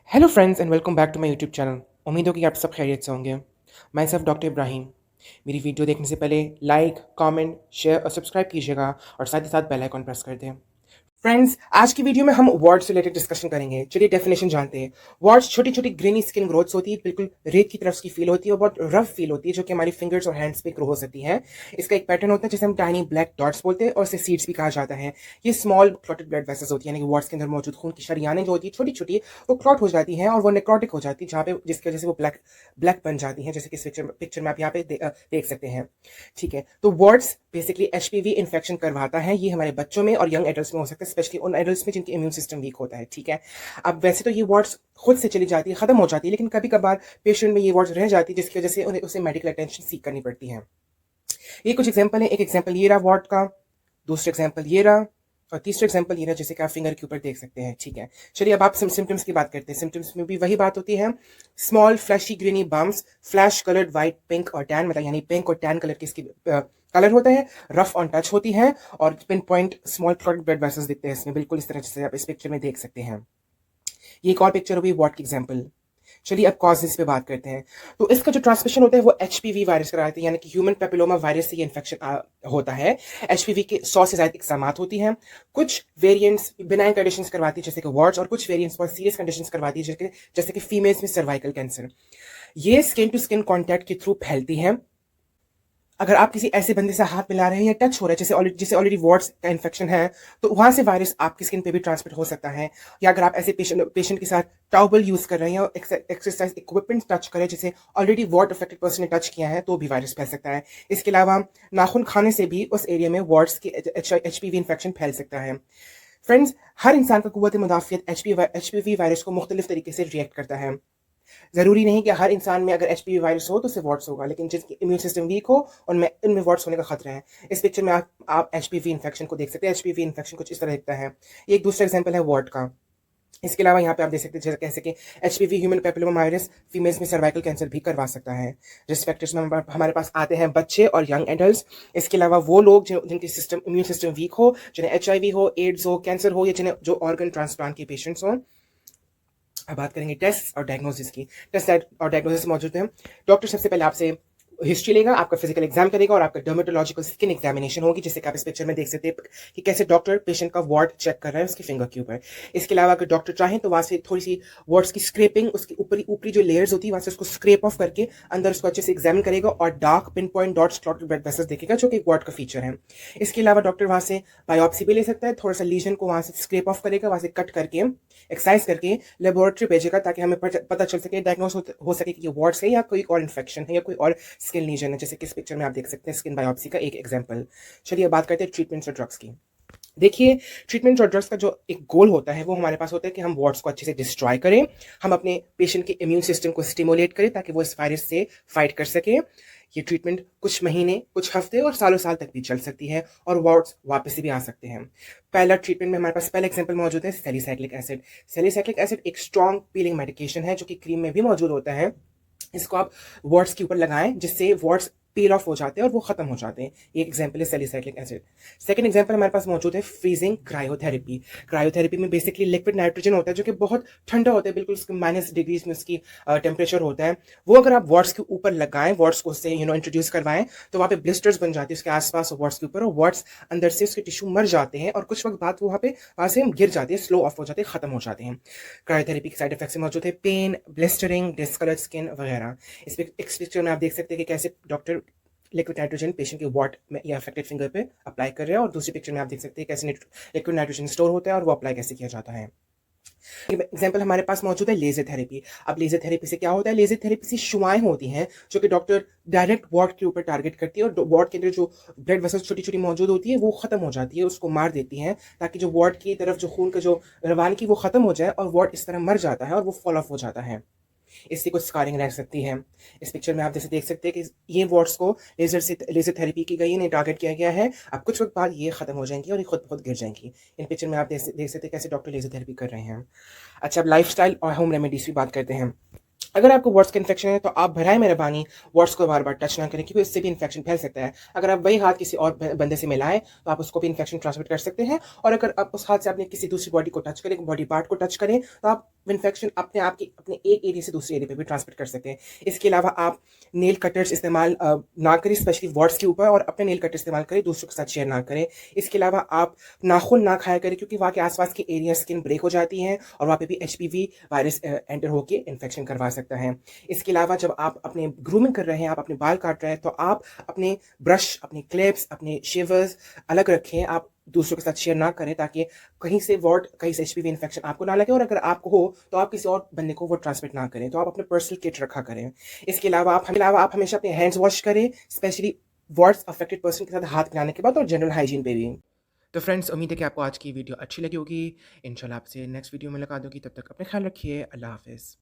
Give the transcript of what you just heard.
Hello friends and welcome back to my YouTube channel. उम्मीद हो कि आप सब खैरियत से होंगे। मैं सिर्फ डॉक्टर इब्राहिम। मेरी वीडियो देखने से पहले लाइक, कमेंट, शेयर और सब्सक्राइब कीजिएगा और साथ ही साथ बेल आइकन प्रेस कर दें। फ्रेंड्स, आज की वीडियो में हम वार्ड्स से रिलेटेड डिस्कशन करेंगे। चलिए डेफिनेशन जानते हैं। वार्ड्स छोटी छोटी ग्रेनी स्किन ग्रोथ्स होती है, बिल्कुल रेत की तरफ उसकी फील होती है और बहुत रफ फील होती है, जो कि हमारी फिंगर्स और हैंड्स पे ग्रो हो सकती है। इसका एक पैटर्न होता है जिसे हम टाइनी ब्लैक डॉट्स बोलते हैं और इसे सीड्स भी कहा जाता है। ये स्मॉल क्लॉटेड ब्लड वेसल्स होती है, यानी कि वार्ड्स के अंदर मौजूद खून की शरियानें जो होती है छोटी छोटी, वो क्लॉट हो जाती हैं और वो नेक्रोटिक हो जाती है, जहाँ पे जिसकी वजह से वो ब्लैक ब्लैक बन जाती हैं, जैसे कि पिक्चर में आप यहाँ पे देख सकते हैं। ठीक है, तो वार्ड्स बेसिकली एचपीवी इन्फेक्शन करवाता है। ये हमारे बच्चों में और यंग एडल्ट्स में हो सकता है, स्पेशली उन एडल्ट्स में जिनकी इम्यून सिस्टम वीक होता है। ठीक है, अब वैसे तो ये वार्ड्स खुद से चली जाती है, खत्म हो जाती है, लेकिन कभी कभार पेशेंट में ये वार्ड्स रह जाती है, जिसकी वजह से उन्हें उसे मेडिकल अटेंशन सीख करनी पड़ती है। ये कुछ एग्जाम्पल है। एक एग्जाम्पल ये रहा वार्ड का, दूसरा एग्जाम्पल ये रहा और तीसरा एग्जाम्पल ये रहा, जैसे कि आप फिंगर के ऊपर देख सकते हैं। ठीक है, चलिए अब आप सिम्टम्स की बात करते हैं। सिम्टम्स में भी वही बात होती है। Small flashy greeny bums, flash coloured white, pink और टैन, मतलब यानी पिंक और टैन कलर की इसकी कलर होता है, रफ ऑन टच होती है और pin point small clotted blood vessels दिखते हैं इसमें, बिल्कुल इस तरह जैसे आप इस पिक्चर में देख सकते हैं। ये एक और पिक्चर हुई वॉट की एग्जाम्पल। चलिए अब कॉजेज पे बात करते हैं। तो इसका जो ट्रांसमिशन होता है वो एचपीवी वायरस कराते हैं, यानी कि ह्यूमन पेपिलोमा वायरस से ये इन्फेक्शन होता है। एचपीवी के 100 से ज्यादा इकसामात होती हैं। कुछ वेरिएंट्स बिनाइन कंडीशंस करवाती है जैसे कि वार्ड्स, और कुछ वेरिएंट्स बहुत सीरियस कंडीशंस करवाती है जैसे कि फीमेल्स में सर्वाइकल कैंसर। ये स्किन टू स्किन कॉन्टैक्ट के थ्रू फैलती है। अगर आप किसी ऐसे बंदे से हाथ मिला रहे हैं या टच हो रहा है जिसे ऑलरेडी वार्ड्स का इन्फेक्शन है, तो वहां से वायरस आपकी स्किन पे भी ट्रांसमिट हो सकता है। या अगर आप ऐसे पेशेंट के साथ टॉवल यूज कर रहे हैं और एक्सरसाइज इक्विपमेंट टच करें जिसे ऑलरेडी वार्ड अफेक्टेड पर्सन ने टच किया है, तो भी वायरस फैल सकता है। इसके अलावा नाखून खाने से भी उस एरिया में वार्ड्स की एचपीवी इन्फेक्शन फैल सकता है। फ्रेंड्स, हर इंसान का कुव्वत मुदाफियत एचपीवी वायरस को मुख्तलिफ तरीके से रिएक्ट करता है। जरूरी नहीं कि हर इंसान में अगर एचपीवी वायरस हो तो उसे वॉट्स होगा, लेकिन जिसकी इम्यून सिस्टम वीक हो उनमें इनमें वॉट्स होने का खतरा है। इस पिक्चर में आप एचपीवी इन्फेक्शन को देख सकते हैं। एचपीवी इन्फेक्शन कुछ इस तरह दिखता है। ये एक दूसरा एग्जाम्पल है वॉर्ड का। इसके अलावा यहाँ पे आप देख सकते हैं कैसे कि HPV human papilloma virus females में सर्वाइकल कैंसर भी करवा सकता है। रिस्क फैक्टर्स में हमारे पास आते हैं बच्चे और यंग एडल्ट्स। इसके अलावा वो लोग जिनकी इम्यून सिस्टम वीक हो, जिन्हें एचआईवी हो, एड्स हो, कैंसर हो, या जिन्हें जो ऑर्गन ट्रांसप्लांट के पेशेंट्स हों। अब बात करेंगे टेस्ट और डायग्नोसिस की। टेस्ट और डायग्नोसिस मौजूद है। डॉक्टर सबसे पहले आपसे हिस्ट्री लेगा, आपका फिजिकल एग्जाम करेगा और आपका डर्मेटोलॉजिकल स्किन एग्जामिनेशन होगी, जिससे आप इस पिक्चर में देख सकते हैं कि कैसे डॉक्टर पेशेंट का वार्ड चेक कर रहा है उसके फिंगर के ऊपर। इसके अलावा अगर डॉक्टर चाहें तो वहां से थोड़ी सी वार्ड्स की स्क्रेपिंग, उसकी ऊपरी ऊपरी जो लेयर्स होती है वहां से उसको स्क्रेप ऑफ करके अंदर उसको अच्छे से एग्जामिन करेगा और dark pin point dots clotted blood vessels देखेगा, जो कि एक वार्ड का फीचर है। इसके अलावा डॉक्टर वहां से बायोप्सी भी ले सकता है, थोड़ा सा लीजन को वहां से स्क्रेप ऑफ करेगा, वहां से कट करके एक्सरसाइज करके लेबोरेटरी भेजेगा, ताकि हमें पता चल सके, डायग्नोस हो सके कि ये वार्ड्स है या कोई और इन्फेक्शन है या कोई और स्किन लीजन है, जैसे कि इस पिक्चर में आप देख सकते हैं स्किन बायोप्सी का एक एग्जांपल। चलिए बात करते हैं ट्रीटमेंट्स और ड्रग्स की। देखिए, ट्रीटमेंट और ड्रग्स का जो एक गोल होता है वो हमारे पास होता है कि हम वार्ड्स को अच्छे से डिस्ट्रॉय करें, हम अपने पेशेंट के इम्यून सिस्टम को स्टिमुलेट करें ताकि वो इस वायरस से फाइट कर सके। ये ट्रीटमेंट कुछ महीने, कुछ हफ्ते और सालों साल तक भी चल सकती है और वार्ड्स वापस से भी आ सकते हैं। पहला ट्रीटमेंट में हमारे पास पहला एग्जांपल मौजूद है सैलिसाइक्लिक एसिड। सैलिसाइक्लिक एसिड एक स्ट्रॉन्ग पीलिंग मेडिकेशन है जो कि क्रीम में भी मौजूद होता है। इसको आप वार्ड्स के ऊपर लगाएं जिससे वार्ड्स पील ऑफ हो जाते हैं और वो खत्म हो जाते हैं। ये एग्जांपल है सैलिसाइक्लिक एसिड। सेकंड एग्जांपल हमारे पास मौजूद है फ्रीजिंग क्रायोथेरेपी। क्रायोथेरेपी में बेसिकली लिक्विड नाइट्रोजन होता है जो कि बहुत ठंडा होता है, बिल्कुल -डिग्रीज में उसकी टेम्परेचर होता है। वो अगर आप वार्ड्स के ऊपर लगाएं, वार्ड्स को उससे इंट्रोड्यूस करवाएं, तो वहाँ पे ब्लिस्टर्स बन जाती है उसके आसपास वार्ड्स के ऊपर, और वार्ड्स अंदर से उसके टिश्यू मर जाते हैं और कुछ वक्त बाद वो वहाँ से गिर जाते हैं, स्लो ऑफ हो जाते हैं, खत्म हो जाते हैं। क्रायोथेरेपी के साइड इफेक्ट्स मौजूद है पेन, ब्लिस्टरिंग, डिस्कलर्ड स्किन वगैरह। इस पिक्चर में आप देख सकते हैं कि कैसे डॉक्टर लिक्विड नाइट्रोजन पेशेंट के वार्ड में या अफेक्टेड फिंगर पे अप्लाई कर रहे हैं, और दूसरी पिक्चर में आप देख सकते हैं कैसे लिक्विड नाइट्रोजन स्टोर होता है और वो अप्लाई कैसे किया जाता है। एग्जाम्पल हमारे पास मौजूद है लेजर थेरेपी। अब लेजर थेरेपी से क्या होता है? लेजर थेरेपी से शुआएं होती हैं जो कि डॉक्टर डायरेक्ट वार्ड के ऊपर टारगेट करती है और वार्ड के अंदर जो ब्लड वेसल्स छोटी छोटी मौजूद होती है वो खत्म हो जाती है, उसको मार देती हैं, ताकि जो वार्ड की तरफ जो खून का जो रवानगी वो खत्म हो जाए और वार्ड इस तरह मर जाता है और वो फॉल ऑफ हो जाता है। इससे कुछ स्कारिंग रह सकती है। इस पिक्चर में आप जैसे देख सकते हैं कि ये वार्ड्स को लेजर थेरेपी की गई है, इन्हें टारगेट किया गया है। अब कुछ वक्त बाद ये खत्म हो जाएंगी और ये खुद बहुत गिर जाएंगी। इन पिक्चर में आप देख सकते हैं कैसे डॉक्टर लेजर थेरेपी कर रहे हैं। अच्छा, अब लाइफस्टाइल और होम रेमेडीज की बात करते हैं। अगर आपको वाट्स का इन्फेक्शन है तो आप बराए मेहरबानी वाट्स को बार-बार टच ना करें क्योंकि उससे भी इन्फेक्शन फैल सकता है। अगर आप वही हाथ किसी और बंदे से मिलाएँ तो आप उसको भी इन्फेक्शन ट्रांसमिट कर सकते हैं और अगर आप उस हाथ से अपने किसी दूसरी बॉडी को टच करें, बॉडी पार्ट को टच करें तो आप इन्फेक्शन अपने आप की अपने एक एरिया से दूसरे एरिया पे भी ट्रांसमिट कर सकते हैं। इसके अलावा आप नेल कटर्स इस्तेमाल ना करें स्पेशली वाट्स के ऊपर और अपने नेल कटर इस्तेमाल करें, दूसरों के साथ शेयर ना करें। इसके अलावा आप नाखून ना खाया करें क्योंकि वहाँ के आस-पास की एरिया स्किन ब्रेक हो जाती हैं और वहाँ पे भी एचपीवी वायरस एंटर होके इन्फेक्शन करवा सकता है। इसके अलावा जब आप अपने ग्रूमिंग कर रहे हैं, आप अपने बाल काट रहे हैं, तो आप अपने ब्रश, अपने क्लिप्स, अपने शेवर्स अलग रखें। आप दूसरों के साथ शेयर ना करें ताकि कहीं से वॉट कहीं से एचपीवी इन्फेक्शन आपको ना लगे और अगर आपको हो, तो आप किसी और बंदे को वो ट्रांसमिट ना करें। तो आप अपने पर्सनल किट रखा करें। इसके अलावा आप हमेशा अपने हैंड्स वॉश करें, स्पेशली वॉट्स अफेक्टेड पर्सन के साथ हाथ मिलाने के बाद और जनरल हाइजीन पे भी। तो फ्रेंड्स उम्मीद है कि आपको आज की वीडियो अच्छी लगी होगी। इंशाल्लाह आपसे नेक्स्ट वीडियो में मुलाकात होगी। तब तक अपना ख्याल रखिए। अल्लाह हाफ़िज़।